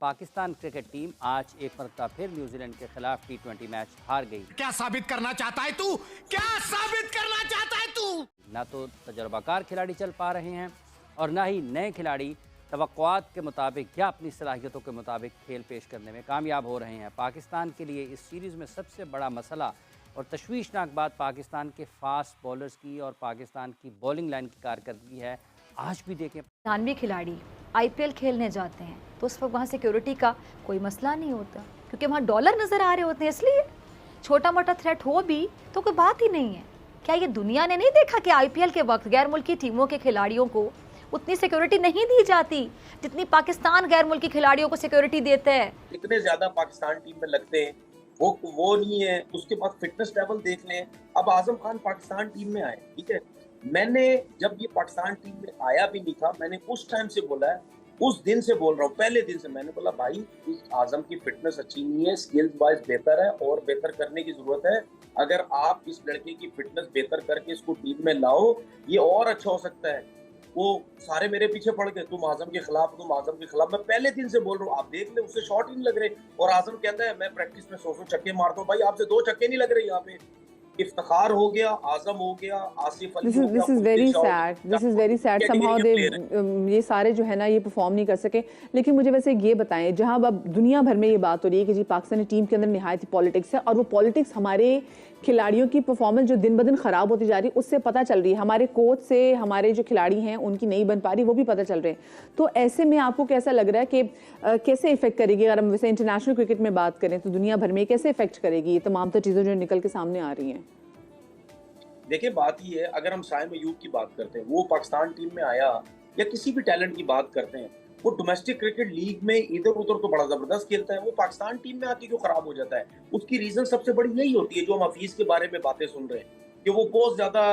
Pakistan cricket team आज एक मरतबा फिर न्यूजीलैंड के खिलाफ T20 मैच हार गई। क्या साबित करना चाहता है तू? क्या साबित करना चाहता है तू? ना तो तजर्बाकार खिलाड़ी चल पा रहे हैं और ना ही नए खिलाड़ी तवक्कुआत के मुताबिक या अपनी सलाहियतों के मुताबिक खेल पेश करने में कामयाब हो रहे हैं। पाकिस्तान के लिए इस सीरीज़ में सबसे बड़ा मसला और तशवीशनाक बात पाकिस्तान के फास्ट बॉलर्स की और पाकिस्तान की बॉलिंग लाइन की कारकर्दगी है। आज भी देखें, 99 खिलाड़ी IPL खेलने जाते हैं तो उस वक्त वहाँ सिक्योरिटी का कोई मसला नहीं होता, क्योंकि वहाँ डॉलर नज़र आ रहे होते हैं। इसलिए छोटा मोटा थ्रेट हो भी तो कोई बात ही नहीं है। क्या ये दुनिया ने नहीं देखा कि IPL के वक्त गैर मुल्की टीमों के खिलाड़ियों को उतनी सिक्योरिटी नहीं दी जाती जितनी पाकिस्तान गैर मुल्की खिलाड़ियों को सिक्योरिटी देता है? इतने ज्यादा पाकिस्तान टीम में लगते हैं, वो नहीं है। उसके बाद फिटनेस लेवल देख लें। अब आजम खान पाकिस्तान टीम में आए, ठीक है, मैंने जब ये पाकिस्तान टीम में आया भी नहीं था, मैंने उस टाइम से बोला है, उस दिन से बोल रहा हूँ, पहले दिन से मैंने बोला भाई इस आजम की फिटनेस अच्छी नहीं है, स्किल्स वाइज बेहतर है और बेहतर करने की जरूरत है। अगर आप इस लड़के की फिटनेस बेहतर करके इसको टीम में लाओ, ये और अच्छा हो सकता है। वो सारे मेरे पीछे पड़ गए, तुम आजम के खिलाफ, तुम आजम के खिलाफ। मैं पहले दिन से बोल रहा हूँ, आप देख ले, उससे शॉट ही नहीं लग रहे। और आजम कहता है मैं प्रैक्टिस में 100 छक्के मारता हूँ। भाई आपसे 2 छक्के नहीं लग रहे यहाँ पे। इफ्तिखार हो गया, आजम हो गया, आसिफ अली हो गया। This is very sad, this is very sad. Somehow they ये सारे जो है ना ये परफॉर्म नहीं कर सके। लेकिन मुझे वैसे ये बताएं, जहां अब दुनिया भर में ये बात हो रही है कि जी पाकिस्तानी टीम के अंदर निहायत पॉलिटिक्स है और वो पॉलिटिक्स हमारे खिलाड़ियों की परफॉर्मेंस जो दिन ब दिन खराब होती जा रही है उससे पता चल रही है। हमारे कोच से हमारे जो खिलाड़ी हैं उनकी नहीं बन पा रही, वो भी पता चल रहे हैं। तो ऐसे में आपको कैसा लग रहा है कि कैसे इफेक्ट करेगी, अगर हम वैसे इंटरनेशनल क्रिकेट में बात करें तो दुनिया भर में कैसे इफेक्ट करेगी ये तमाम तो चीज़ें जो निकल के सामने आ रही हैं? देखिए बात ये है, अगर हम साइम अयूब की बात करते हैं, वो पाकिस्तान टीम में आया, या किसी भी टैलेंट की बात करते हैं, वो डोमेस्टिक क्रिकेट लीग में इधर उधर तो बड़ा जबरदस्त खेलता है, वो पाकिस्तान टीम में आके क्यों खराब हो जाता है? उसकी रीजन सबसे बड़ी यही होती है जो हम हफीज के बारे में बातें सुन रहे हैं कि वो बहुत ज्यादा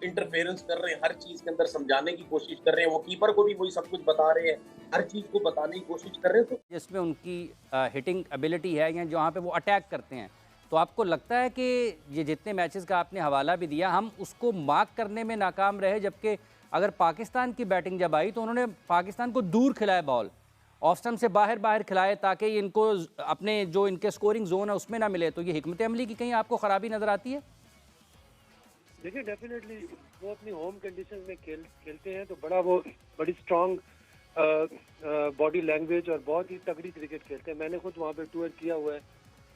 इंटरफेरेंस कर रहे हैं, हर चीज के अंदर समझाने की कोशिश कर रहे हैं, वो कीपर को भी वही सब कुछ बता रहे हैं, हर चीज को बताने की कोशिश कर रहे हैं। तो जिसमें उनकी हिटिंग एबिलिटी है या जहाँ पे वो अटैक करते हैं, तो आपको लगता है कि ये जितने मैचेस का आपने हवाला भी दिया, हम उसको मार्क करने में नाकाम रहे? जबकि अगर पाकिस्तान की बैटिंग जब आई तो उन्होंने पाकिस्तान को दूर खिलाया, बॉल ऑफ स्टंप से बाहर खिलाए ताकि इनको अपने जो इनके स्कोरिंग जोन है उसमें ना मिले। तो ये हिकमत अमली की कहीं आपको खराबी नजर आती है? देखिए डेफिनेटली वो अपनी होम कंडीशन में खेलते हैं तो बड़ी स्ट्रांग बॉडी लैंग्वेज और बहुत ही तगड़ी क्रिकेट खेलते हैं। मैंने खुद वहाँ पे टूर किया हुआ है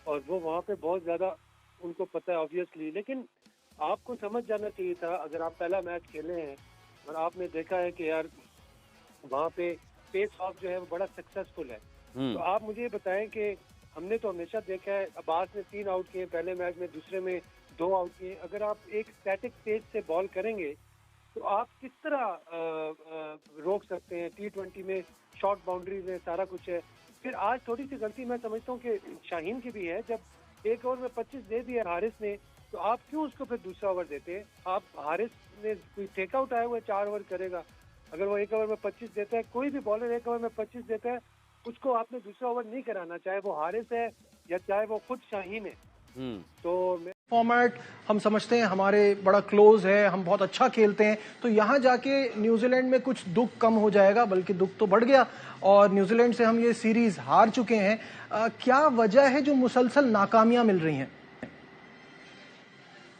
और वो वहाँ पे बहुत ज़्यादा उनको पता है ऑब्वियसली। लेकिन आपको समझ जाना चाहिए था, अगर आप पहला मैच खेले हैं और आपने देखा है कि यार वहाँ पे पेस ऑफ जो है वो बड़ा सक्सेसफुल है, तो आप मुझे बताएं कि हमने तो हमेशा देखा है अब्बास ने 3 आउट किए पहले मैच में, दूसरे में 2 आउट किए। अगर आप एक स्टैटिक पेस से बॉल करेंगे तो आप किस तरह रोक सकते हैं? T20 में शॉर्ट बाउंड्रीज है, सारा कुछ है। फिर आज थोड़ी सी गलती मैं समझता हूँ कि शाहीन की भी है, जब 1 ओवर में 25 दे दिया हारिस ने, तो आप क्यों उसको फिर दूसरा ओवर देते हैं? आप हारिस ने कोई टेक आउट आया हुआ है, 4 ओवर करेगा, अगर वो 1 ओवर में 25 देता है, कोई भी बॉलर 1 ओवर में 25 देता है, उसको आपने दूसरा ओवर नहीं कराना, चाहे वो हारिस है या चाहे वो खुद शाहीन है। तो फॉर्मेट हम समझते हैं हमारे बड़ा क्लोज है, हम बहुत अच्छा खेलते हैं, तो यहाँ जाके न्यूजीलैंड में कुछ दुख कम हो जाएगा, बल्कि दुख तो बढ़ गया और न्यूजीलैंड से हम ये सीरीज हार चुके हैं। क्या वजह है जो मुसलसल नाकामियां मिल रही हैं?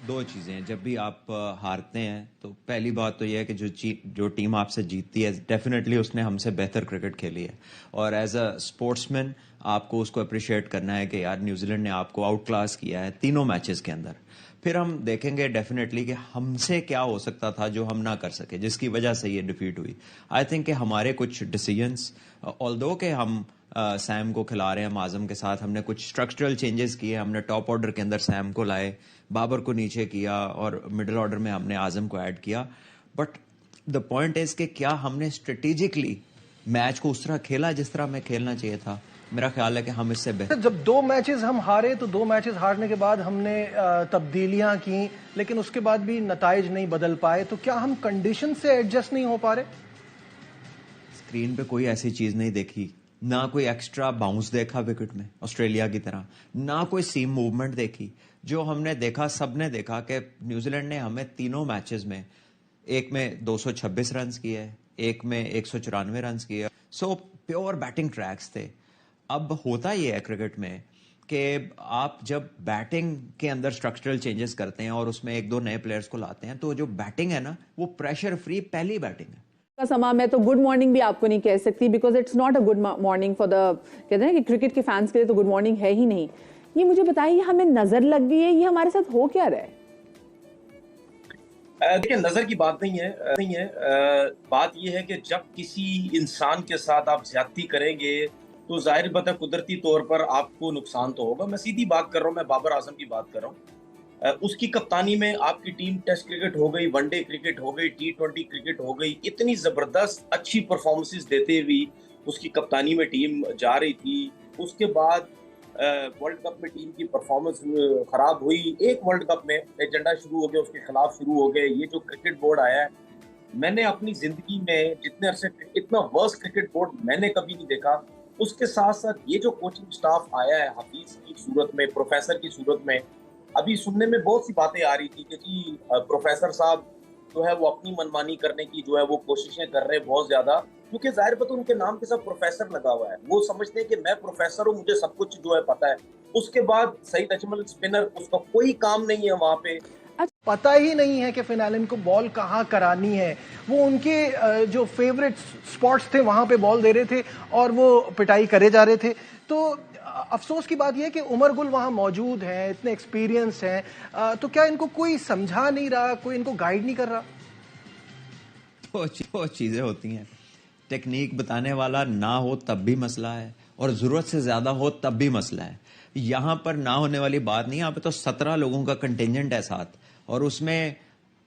2 चीज़ें हैं। जब भी आप हारते हैं तो पहली बात तो यह है कि जो टीम आपसे जीतती है डेफिनेटली उसने हमसे बेहतर क्रिकेट खेली है और एज अ स्पोर्ट्समैन आपको उसको अप्रिशिएट करना है कि यार न्यूजीलैंड ने आपको आउट क्लास किया है तीनों मैचेस के अंदर। फिर हम देखेंगे डेफिनेटली कि हमसे क्या हो सकता था जो हम ना कर सके, जिसकी वजह से ये डिफीट हुई। आई थिंक कि हमारे कुछ डिसीजंस, ऑल्दो के हम सैम को खिला रहे हैं आजम के साथ, हमने कुछ स्ट्रक्चरल चेंजेस किए, हमने टॉप ऑर्डर के अंदर सैम को लाए, बाबर को नीचे किया और मिडिल ऑर्डर में हमने आजम को ऐड किया। बट द पॉइंट इज कि क्या हमने स्ट्रेटेजिकली मैच को उस तरह खेला जिस तरह हमें खेलना चाहिए था? मेरा ख्याल है कि हम इससे बेहतर। जब 2 मैचेस हम हारे तो 2 मैचेस हारने के बाद हमने तब्दीलियां की, लेकिन उसके बाद भी नताइज नहीं बदल पाए। तो क्या हम कंडीशन से एडजस्ट नहीं हो पा रहे? स्क्रीन पे कोई ऐसी चीज नहीं देखी, ना कोई एक्स्ट्रा बाउंस देखा विकेट में ऑस्ट्रेलिया की तरह, ना कोई सीम मूवमेंट देखी। जो हमने देखा, सबने देखा कि न्यूजीलैंड ने हमें तीनों मैचेस में, एक में 226 रन किए, एक में 194 रन किए। सो प्योर बैटिंग ट्रैक्स थे। अब होता ये है क्रिकेट में कि आप जब बैटिंग के अंदर स्ट्रक्चरल चेंजेस करते हैं और उसमें एक दो नए प्लेयर्स को लाते हैं, तो जो बैटिंग है ना, वो प्रेशर फ्री पहली बैटिंग है। का समा मैं तो गुड मॉर्निंग भी आपको नहीं कह सकती, because it's not a good morning for the, कहते हैं कि क्रिकेट के फैंस के लिए तो गुड मॉर्निंग है ही नहीं। ये मुझे बताइए, हमें नजर लग गई है, ये हमारे साथ हो क्या रहा है? देखिए, नजर की बात नहीं है, बात यह है कि जब किसी इंसान के साथ आप ज्यादती करेंगे तो जाहिर बात है कुदरती तौर पर आपको नुकसान तो होगा। मैं सीधी बात कर रहा हूँ, मैं बाबर आजम की बात कर रहा हूँ। उसकी कप्तानी में आपकी टीम टेस्ट क्रिकेट हो गई, वनडे क्रिकेट हो गई, T20 क्रिकेट हो गई, इतनी जबरदस्त अच्छी परफॉर्मेंसेस देते हुए उसकी कप्तानी में टीम जा रही थी। उसके बाद वर्ल्ड कप में टीम की परफॉर्मेंस खराब हुई, एक वर्ल्ड कप में एजेंडा शुरू हो गया, उसके खिलाफ शुरू हो गए। ये जो क्रिकेट बोर्ड आया है, मैंने अपनी जिंदगी में जितने अरसे इतना वर्स्ट क्रिकेट बोर्ड मैंने कभी नहीं देखा। उसके साथ साथ ये जो कोचिंग स्टाफ आया है हफीज की सूरत में, प्रोफेसर की सूरत में, अभी सुनने में बहुत सी बातें आ रही थी कि जी प्रोफेसर साहब जो है वो अपनी मनमानी करने की जो है वो कोशिशें कर रहे हैं बहुत ज्यादा, क्योंकि जाहिर बात है उनके नाम के साथ प्रोफेसर लगा हुआ है। वो समझते हैं कि मैं प्रोफेसर हूँ, मुझे सब कुछ जो है पता है। उसके बाद सईद अजमल स्पिनर, उसका कोई काम नहीं है वहां पे, पता ही नहीं है कि फिनालिन को बॉल कहाँ करानी है। वो उनके जो फेवरेट स्पॉट्स थे वहां पे बॉल दे रहे थे और वो पिटाई करे जा रहे थे। तो अफसोस की बात यह है कि उमर गुल वहां मौजूद हैं, इतने एक्सपीरियंस हैं, तो क्या इनको कोई समझा नहीं रहा, कोई इनको गाइड नहीं कर रहा? तो चीजें होती हैं, टेक्निक बताने वाला ना हो तब भी मसला है, और जरूरत से ज्यादा हो तब भी मसला है। यहां पर ना होने वाली बात नहीं, यहां पे तो 17 लोगों का कंटिजेंट है साथ, और उसमें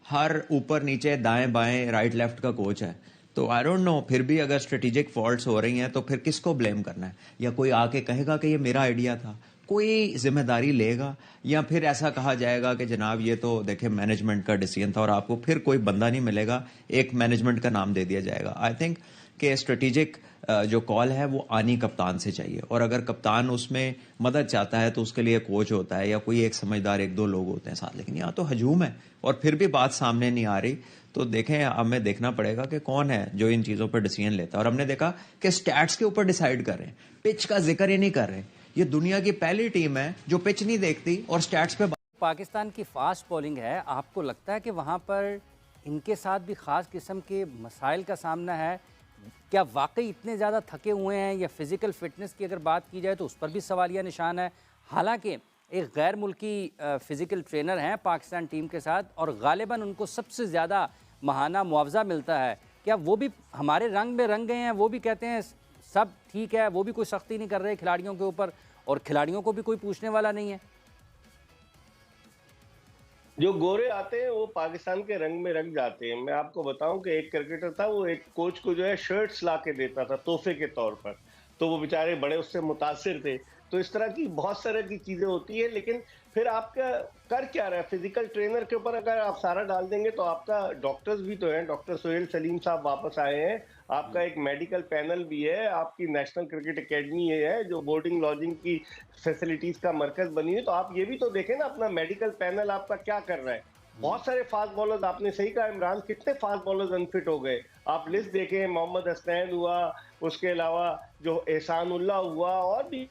हर ऊपर नीचे दाएं बाएं राइट लेफ्ट का कोच है। तो आई डोंट नो, फिर भी अगर स्ट्रेटेजिक फॉल्ट्स हो रही हैं तो फिर किसको ब्लेम करना है? या कोई आके कहेगा कि ये मेरा आइडिया था, कोई जिम्मेदारी लेगा? या फिर ऐसा कहा जाएगा कि जनाब ये तो देखिए मैनेजमेंट का डिसीजन था, और आपको फिर कोई बंदा नहीं मिलेगा, एक मैनेजमेंट का नाम दे दिया जाएगा। आई थिंक कि स्ट्रेटेजिक जो कॉल है वो आनी कप्तान से चाहिए, और अगर कप्तान उसमें मदद चाहता है तो उसके लिए कोच होता है या कोई एक समझदार एक दो लोग होते हैं साथ। लेकिन यहाँ तो हजूम है और फिर भी बात सामने नहीं आ रही। तो देखें, हमें देखना पड़ेगा कि कौन है जो इन चीजों पर डिसीजन लेता है। और हमने देखा कि स्टैट्स के ऊपर डिसाइड कर रहे हैं, पिच का जिक्र ही नहीं कर रहे। ये दुनिया की पहली टीम है जो पिच नहीं देखती और स्टैट्स पे। पाकिस्तान की फास्ट बॉलिंग है, आपको लगता है कि वहाँ पर इनके साथ भी ख़ास किस्म के मसाइल का सामना है? क्या वाकई इतने ज़्यादा थके हुए हैं? या फिज़िकल फ़िटनेस की अगर बात की जाए तो उस पर भी सवालिया निशान है। हालांकि एक गैर मुल्की फ़िज़िकल ट्रेनर हैं पाकिस्तान टीम के साथ, और गालिबन उनको सबसे ज़्यादा माहाना मुआवजा मिलता है। क्या वो भी हमारे रंग में रंग गए हैं? वो भी कहते हैं सब ठीक है, वो भी कोई सख्ती नहीं कर रहे खिलाड़ियों के ऊपर, और खिलाड़ियों को भी कोई पूछने वाला नहीं है? जो गोरे आते हैं वो पाकिस्तान के रंग में रंग जाते हैं। मैं आपको बताऊं कि एक क्रिकेटर था, वो एक कोच को जो है शर्ट्स ला के देता था तोहफे के तौर पर, तो वो बेचारे बड़े उससे मुतासिर थे। तो इस तरह की बहुत तरह की चीजें होती है, लेकिन फिर आपका कर क्या रहा है? फिजिकल ट्रेनर के ऊपर अगर आप सारा डाल देंगे तो आपका डॉक्टर्स भी तो हैं, डॉक्टर सोहेल सलीम साहब वापस आए हैं, आपका एक मेडिकल पैनल भी है, आपकी नेशनल क्रिकेट एकेडमी है जो बोर्डिंग लॉजिंग की फैसिलिटीज का मरकज बनी है। तो आप ये भी तो देखें ना, अपना मेडिकल पैनल आपका क्या कर रहा है। बहुत सारे फास्ट बॉलर्स, आपने सही कहा इमरान, कितने फास्ट बॉलर्स अनफिट हो गए। आप लिस्ट देखें, मोहम्मद हसनैन हुआ, उसके अलावा जो एहसानुल्लाह हुआ, और भी